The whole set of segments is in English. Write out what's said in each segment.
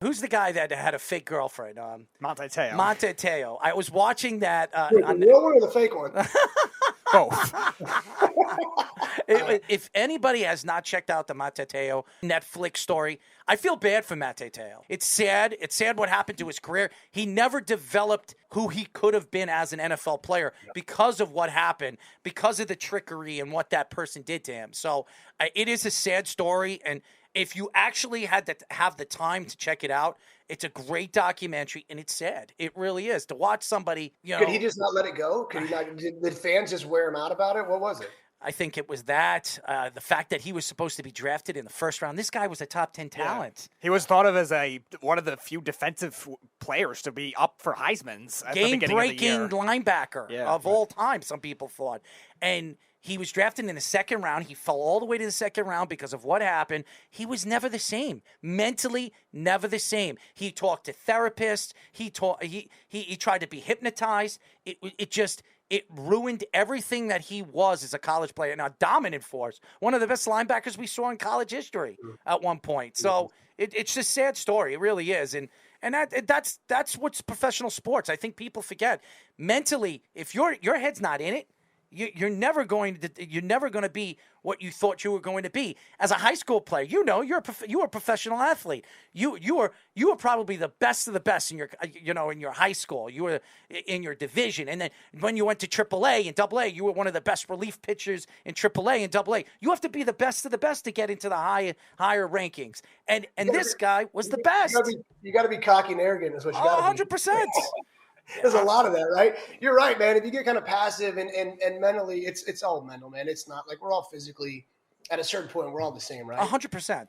Who's the guy that had a fake girlfriend? Manti Te'o. Manti Te'o. I was watching that. Wait, the real one or the fake one? Both. If anybody has not checked out the Manti Te'o Netflix story, I feel bad for Manti Te'o. It's sad. It's sad what happened to his career. He never developed who he could have been as an NFL player because of what happened, because of the trickery and what that person did to him. So it is a sad story. And if you actually had to have the time to check it out, it's a great documentary, and it's sad. It really is. To watch somebody, Could he just not let it go? Could he not? Did fans just wear him out about it? What was it? I think it was that, the fact that he was supposed to be drafted in the first round. This guy was a top 10 talent. Yeah. He was thought of as one of the few defensive players to be up for Heisman's at the beginning of the year. Game-breaking linebacker of all time, some people thought. And he was drafted in the second round. He fell all the way to the second round because of what happened. He was never the same. Mentally, never the same. He talked to therapists. He tried to be hypnotized. It ruined everything that he was as a college player. Now, dominant force. One of the best linebackers we saw in college history at one point. So it's a sad story. It really is. And that's what's professional sports. I think people forget. Mentally, if your head's not in it, you're never going to be what you thought you were going to be as a high school player. You were a professional athlete. You were probably the best of the best in your high school. You were in your division, and then when you went to AAA and AA, you were one of the best relief pitchers in AAA and AA. You have to be the best of the best to get into the higher rankings. And this guy was the best. You got to be cocky and arrogant. Is what you got to be. 100%. There's a lot of that, right? You're right, man. If you get kind of passive and mentally, it's all mental, man. It's not like we're all physically at a certain point. We're all the same, right? 100%.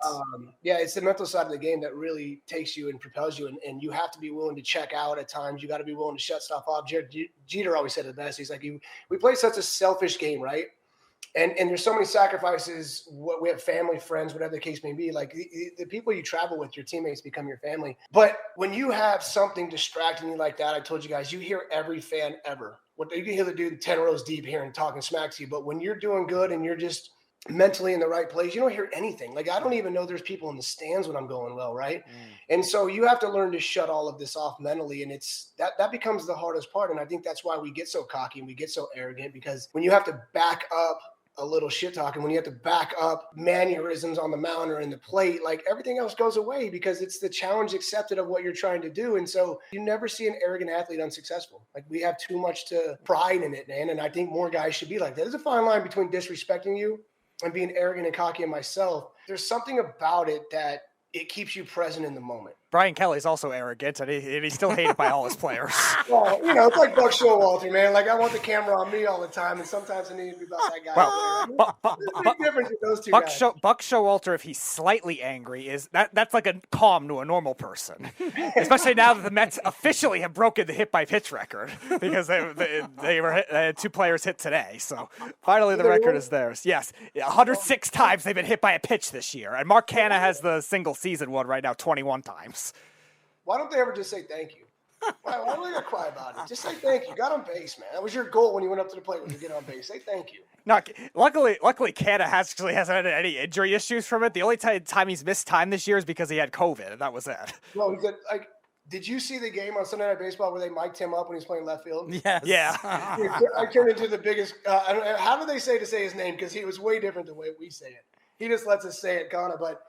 Yeah, it's the mental side of the game that really takes you and propels you, and you have to be willing to check out at times. You got to be willing to shut stuff off. Jeter always said it best. He's like, we play such a selfish game, right? And there's so many sacrifices. We have family, friends, whatever the case may be. Like the people you travel with, your teammates become your family. But when you have something distracting you like that, I told you guys, you hear every fan ever. What you can hear the dude 10 rows deep here and talking smack to you. But when you're doing good and you're just mentally in the right place, you don't hear anything. Like I don't even know there's people in the stands when I'm going well, right? And so you have to learn to shut all of this off mentally, and it's that becomes the hardest part. And I think that's why we get so cocky and we get so arrogant, because when you have to back up a little shit talking, when you have to back up mannerisms on the mound or in the plate, like everything else goes away because it's the challenge accepted of what you're trying to do. And so you never see an arrogant athlete unsuccessful. Like we have too much pride in it, man. And I think more guys should be like that. There's a fine line between disrespecting you and being arrogant and cocky in myself. There's something about it that it keeps you present in the moment. Brian Kelly's also arrogant, and he's still hated by all his players. Well, it's like Buck Showalter, man. Like, I want the camera on me all the time, and sometimes I need to be about that guy. There's a big difference with those two guys. Buck Showalter, if he's slightly angry, that's like a calm to a normal person. Especially now that the Mets officially have broken the hit-by-pitch record because they had two players hit today. So finally the record is theirs. Yes, 106 times they've been hit by a pitch this year. And Mark Canha has the single-season one right now 21 times. Why don't they ever just say thank you? Why do they gotta cry about it? Just say thank you. Got on base, man. That was your goal when you went up to the plate when you get on base. Say thank you. No, luckily, Canha actually hasn't had any injury issues from it. The only time he's missed time this year is because he had COVID, and that was it. Well, did you see the game on Sunday Night Baseball where they mic'd him up when he was playing left field? Yes. Yeah. I turned into the biggest. How do they say to say his name? Because he was way different the way we say it. He just lets us say it, Connor. But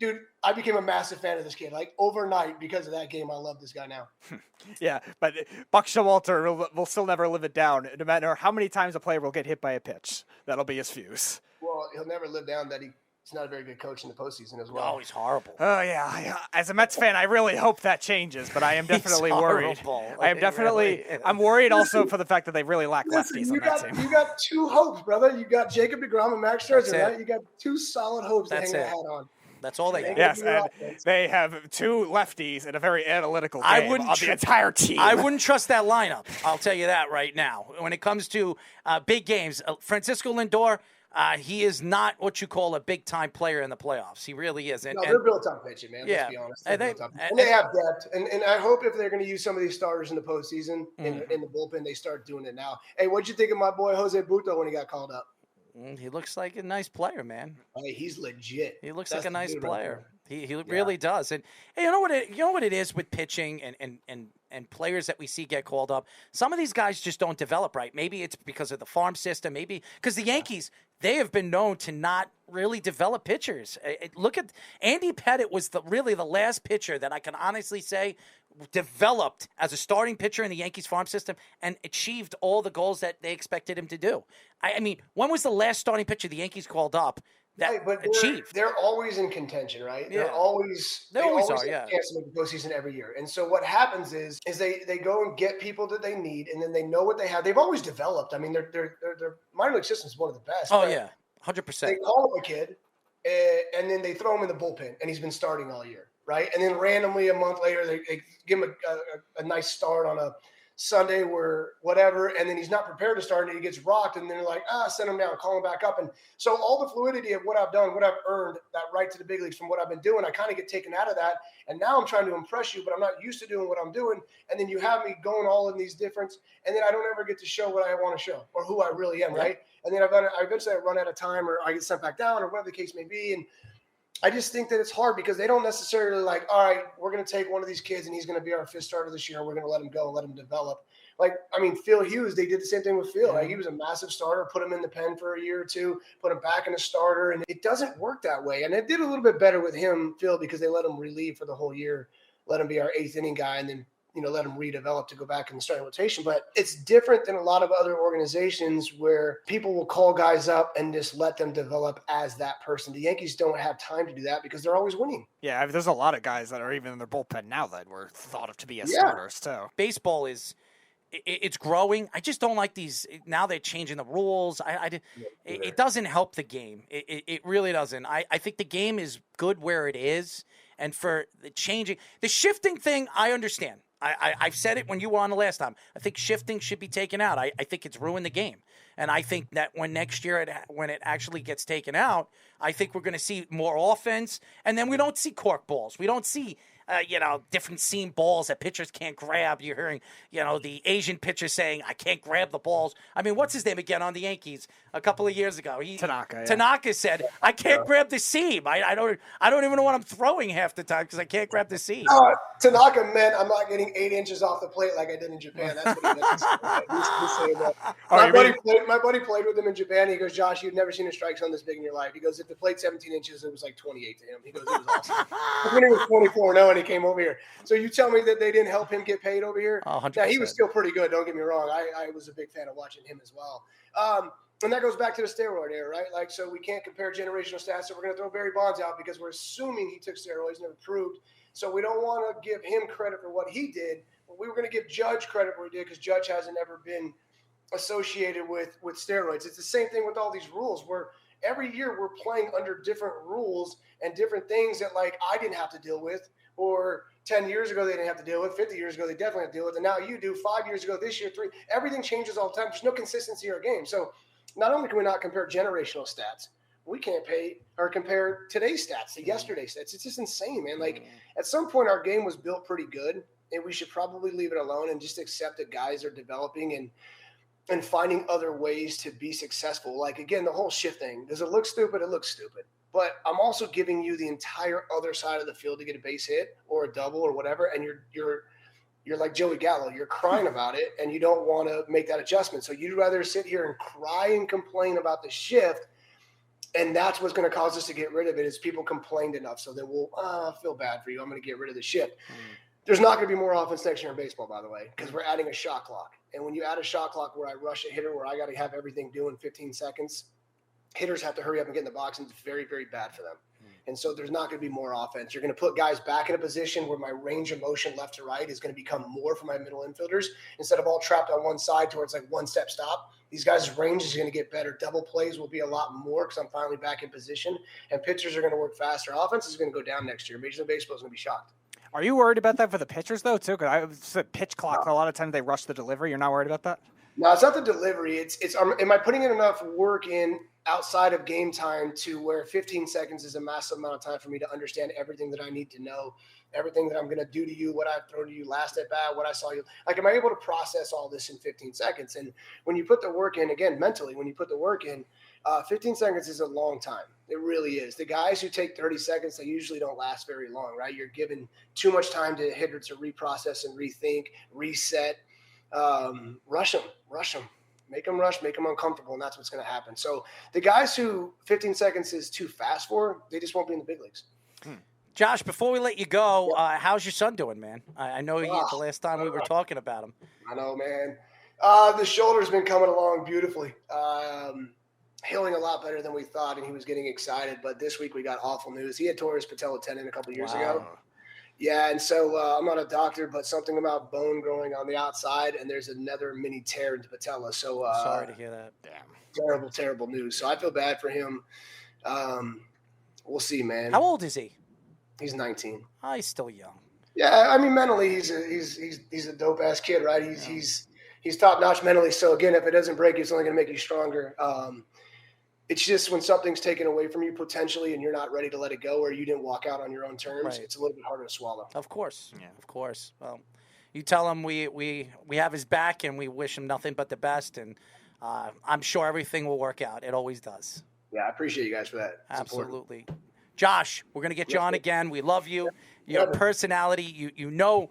dude, I became a massive fan of this kid. Like overnight, because of that game, I love this guy now. Yeah, but Buck Showalter will still never live it down, no matter how many times a player will get hit by a pitch. That'll be his fuse. Well, he'll never live down that he's not a very good coach in the postseason as well. Oh, he's horrible. Oh, yeah. As a Mets fan, I really hope that changes, but I am definitely worried. I'm worried also for the fact that they really lack lefties on that team. You got two hopes, brother. You got Jacob deGrom and Max Scherzer, right? You got two solid hopes to hang their hat on. That's all they got. Yes, and they have two lefties and a very analytical game of the entire team. I wouldn't trust that lineup. I'll tell you that right now. When it comes to big games, Francisco Lindor, he is not what you call a big-time player in the playoffs. He really is. No, they're built on pitching, man. Let's be honest. And they have depth. And I hope if they're going to use some of these starters in the postseason, in the bullpen, they start doing it now. Hey, what'd you think of my boy Jose Butto when he got called up? He looks like a nice player, man. Hey, he's legit. He looks like a nice player. He really does. And you know what it is with pitching and players that we see get called up. Some of these guys just don't develop right. Maybe it's because of the farm system. Maybe because the Yankees, they have been known to not really develop pitchers. Look at Andy Pettitte was really the last pitcher that I can honestly say developed as a starting pitcher in the Yankees farm system and achieved all the goals that they expected him to do. I mean, when was the last starting pitcher the Yankees called up that achieved? They're always in contention, right? Yeah. They always are, have a chance to make the postseason every year. And so what happens is they go and get people that they need, and then they know what they have. They've always developed. I mean, their minor league system is one of the best. Oh yeah, 100%. They call him a kid, and then they throw him in the bullpen, and he's been starting all year, right? And then randomly a month later, they give him a nice start on a Sunday where whatever, and then he's not prepared to start and he gets rocked, and then they're like, send him down, call him back up. And so all the fluidity of what I've done, what I've earned, that right to the big leagues from what I've been doing, I kind of get taken out of that. And now I'm trying to impress you, but I'm not used to doing what I'm doing. And then you have me going all in these different, and then I don't ever get to show what I want to show or who I really am, right? And then I eventually run out of time, or I get sent back down, or whatever the case may be. And I just think that it's hard because they don't necessarily like, all right, we're going to take one of these kids and he's going to be our fifth starter this year. And we're going to let him go and let him develop. Like, I mean, Phil Hughes, they did the same thing with Phil. Like, he was a massive starter, put him in the pen for a year or two, put him back in a starter. And it doesn't work that way. And it did a little bit better with him, Phil, because they let him relieve for the whole year, let him be our eighth inning guy, and then, let him redevelop to go back in the starting rotation. But it's different than a lot of other organizations where people will call guys up and just let them develop as that person. The Yankees don't have time to do that because they're always winning. Yeah, I mean, there's a lot of guys that are even in their bullpen now that were thought of to be as starters too. Baseball it's growing. I just don't like these. Now they're changing the rules. It doesn't help the game. It really doesn't. I think the game is good where it is. And for the changing, the shifting thing, I understand. I've said it when you were on the last time. I think shifting should be taken out. I think it's ruined the game. And I think that when next year, when it actually gets taken out, I think we're going to see more offense. And then we don't see cork balls. We don't see different seam balls that pitchers can't grab. You're hearing, the Asian pitcher saying, I can't grab the balls. I mean, what's his name again on the Yankees a couple of years ago? Tanaka. Yeah. Tanaka said, I can't grab the seam. I don't even know what I'm throwing half the time because I can't grab the seam. Tanaka meant I'm not getting 8 inches off the plate like I did in Japan. That's what he meant to say. My buddy played with him in Japan. He goes, Josh, you've never seen a strike zone this big in your life. He goes, if the plate's 17 inches, it was like 28 to him. He goes, it was awesome. When he was 24-0 and he came over here. So you tell me that they didn't help him get paid over here? 100%. Yeah, he was still pretty good. Don't get me wrong. I was a big fan of watching him as well. And that goes back to the steroid era, right? Like, so we can't compare generational stats. So we're going to throw Barry Bonds out because we're assuming he took steroids, never proved. So we don't want to give him credit for what he did. But we were going to give Judge credit for what he did because Judge hasn't ever been associated with steroids. It's the same thing with all these rules where every year we're playing under different rules and different things that, like, I didn't have to deal with, or 10 years ago they didn't have to deal with, 50 years ago they definitely have to deal with, and now you do, 5 years ago, this year, 3. Everything changes all the time. There's no consistency in our game. So not only can we not compare generational stats, we can't compare today's stats to yesterday's stats. It's just insane, man. Like, at some point our game was built pretty good, and we should probably leave it alone and just accept that guys are developing and finding other ways to be successful. Like, again, the whole shift thing. Does it look stupid? It looks stupid. But I'm also giving you the entire other side of the field to get a base hit or a double or whatever, and you're like Joey Gallo. You're crying about it, and you don't want to make that adjustment. So you'd rather sit here and cry and complain about the shift, and that's what's going to cause us to get rid of it is people complained enough. So then we'll feel bad for you. I'm going to get rid of the shift. There's not going to be more offense next year in baseball, by the way, because we're adding a shot clock. And when you add a shot clock where I rush a hitter, where I got to have everything due in 15 seconds, hitters have to hurry up and get in the box, and it's very, very bad for them. And so there's not going to be more offense. You're going to put guys back in a position where my range of motion left to right is going to become more for my middle infielders instead of all trapped on one side towards like one-step stop. These guys' range is going to get better. Double plays will be a lot more because I'm finally back in position, and pitchers are going to work faster. Offense is going to go down next year. Major League Baseball is going to be shocked. Are you worried about that for the pitchers, though, too? Because I said pitch clock, a lot of times they rush the delivery. You're not worried about that? No, it's not the delivery. It's am I putting in enough work in outside of game time to where 15 seconds is a massive amount of time for me to understand everything that I need to know, everything that I'm going to do to you, what I've thrown to you last at bat, what I saw you. Like, am I able to process all this in 15 seconds? And when you put the work in, again, mentally, when you put the work in, 15 seconds is a long time. It really is. The guys who take 30 seconds, they usually don't last very long, right? You're given too much time to hitter to reprocess and rethink, reset. Rush them. Make them rush, make them uncomfortable, and that's what's going to happen. So the guys who 15 seconds is too fast for, they just won't be in the big leagues. Josh, before we let you go, how's your son doing, man? I know the last time we were talking about him. I know, man. The shoulder's been coming along beautifully. Healing a lot better than we thought, and he was getting excited. But this week we got awful news. He had tore his patella tendon a couple of years ago. Yeah, and so I'm not a doctor, but something about bone growing on the outside, and there's another mini tear in the patella. So sorry to hear that. Damn. Terrible news. So I feel bad for him. We'll see, man. How old is he? He's 19. Oh, he's still young. Yeah, I mean, mentally, he's a dope ass kid, right? He's top notch mentally. So again, if it doesn't break you, it's only going to make you stronger. It's just when something's taken away from you potentially and you're not ready to let it go, or you didn't walk out on your own terms, It's a little bit harder to swallow. Of course. Yeah. Of course. Well, you tell him we have his back and we wish him nothing but the best. And I'm sure everything will work out. It always does. Yeah, I appreciate you guys for that. It's Absolutely. important. Josh, we're going to get you on again. We love you. Your personality, you know,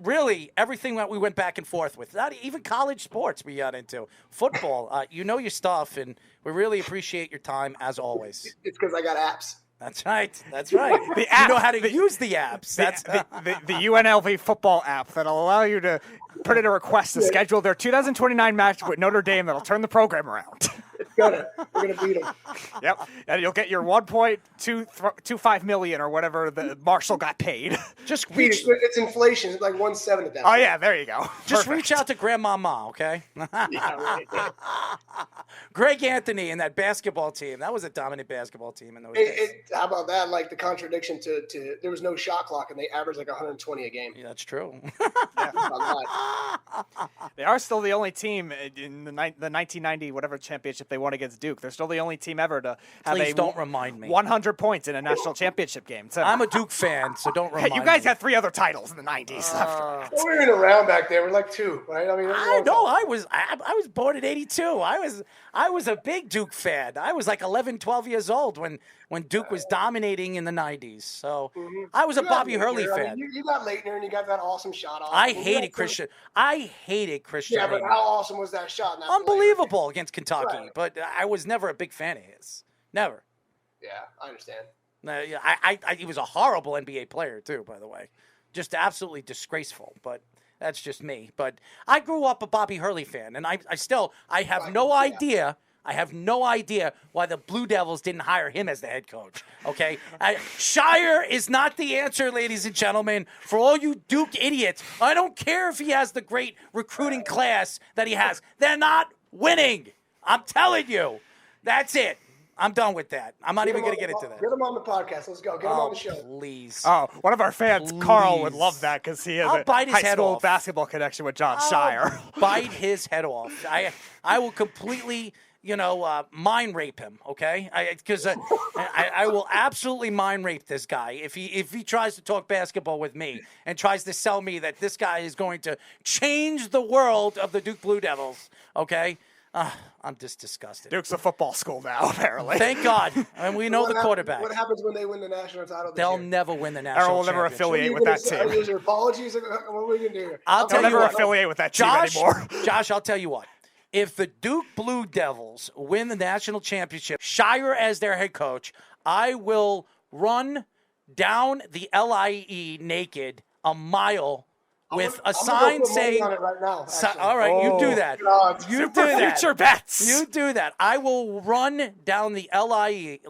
really everything that we went back and forth with, not even college sports we got into, football, you know your stuff, and we really appreciate your time as always. It's because I got apps. That's right. The app. You know how to use the apps. That's the UNLV football app that'll allow you to put in a request to schedule their 2029 match with Notre Dame that'll turn the program around. We're gonna beat them. Yep, and you'll get your 1.25 million or whatever the Marshall got paid. Just reach. It's inflation. It's like 1.7 at that. Oh yeah, there you go. Just reach out to Grandmama, okay? Greg Anthony and that basketball team. That was a dominant basketball team in those days. How about that? Like the contradiction to there was no shot clock and they averaged like 120 a game. Yeah, that's true. They are still the only team in the 1990 whatever championship they won against Duke. They're still the only team ever to have Please don't remind me. 100 points in a national championship game. So, I'm a Duke fan, so don't remind me. You guys had 3 other titles in the 90s. We weren't around back then. We're like 2, right? I mean, I know. I was born in '82. I was a big Duke fan. I was like 11, 12 years old when Duke was dominating in the 90s. So I was a Bobby Hurley fan. I mean, you got Leitner and you got that awesome shot off. I hated Christian. Yeah, but how awesome was that shot? Unbelievable against Kentucky. But I was never a big fan of his. Never. Yeah, I understand. He was a horrible NBA player too, by the way. Just absolutely disgraceful. But that's just me. But I grew up a Bobby Hurley fan, and I have no idea. I have no idea why the Blue Devils didn't hire him as the head coach, okay? Shire is not the answer, ladies and gentlemen, for all you Duke idiots. I don't care if he has the great recruiting class that he has. They're not winning. I'm telling you. That's it. I'm done with that. I'm not even going to get into that. Get him on the podcast. Let's go. Get him on the show. Please. Oh, one of our fans, Carl, would love that because he has a high school basketball connection with John Shire. Bite his head off. I will completely... mind rape him, okay? Because I will absolutely mind rape this guy if he tries to talk basketball with me and tries to sell me that this guy is going to change the world of the Duke Blue Devils, okay? I'm just disgusted. Duke's a football school now, apparently. Thank God. And we know the quarterback. What happens when they win the national title? They'll never win the national championship. Will never affiliate with that team. Is there apologies? What are we going to do here? They'll never affiliate with that team anymore. Josh, I'll tell you what. If the Duke Blue Devils win the national championship, Shire as their head coach, I will run down the LIE naked a mile with a sign saying, all right, you do that. You do that. Future bets. You do that. I will run down the LIE,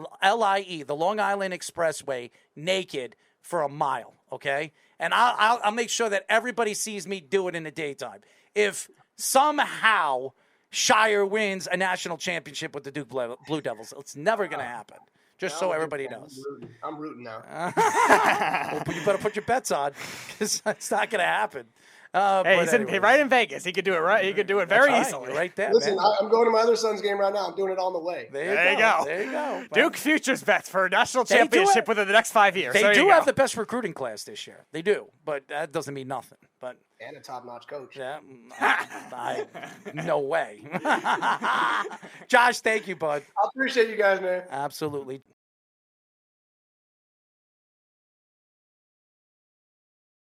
the Long Island Expressway, naked for a mile, okay? And I'll make sure that everybody sees me do it in the daytime. If somehow Shire wins a national championship with the Duke Blue Devils, it's never going to happen. Just so everybody knows. I'm rooting now. Well, you better put your bets on because it's not going to happen. Hey, he's right in Vegas. He could do it right. He could do it very easily. Right there. Listen, man. I'm going to my other son's game right now. I'm doing it on the way. There you go. There you go. Duke futures bets for a national championship within the next 5 years. They do have the best recruiting class this year. They do, but that doesn't mean nothing. But and a top-notch coach. Yeah, no way. Josh, thank you, bud. I appreciate you guys, man. Absolutely.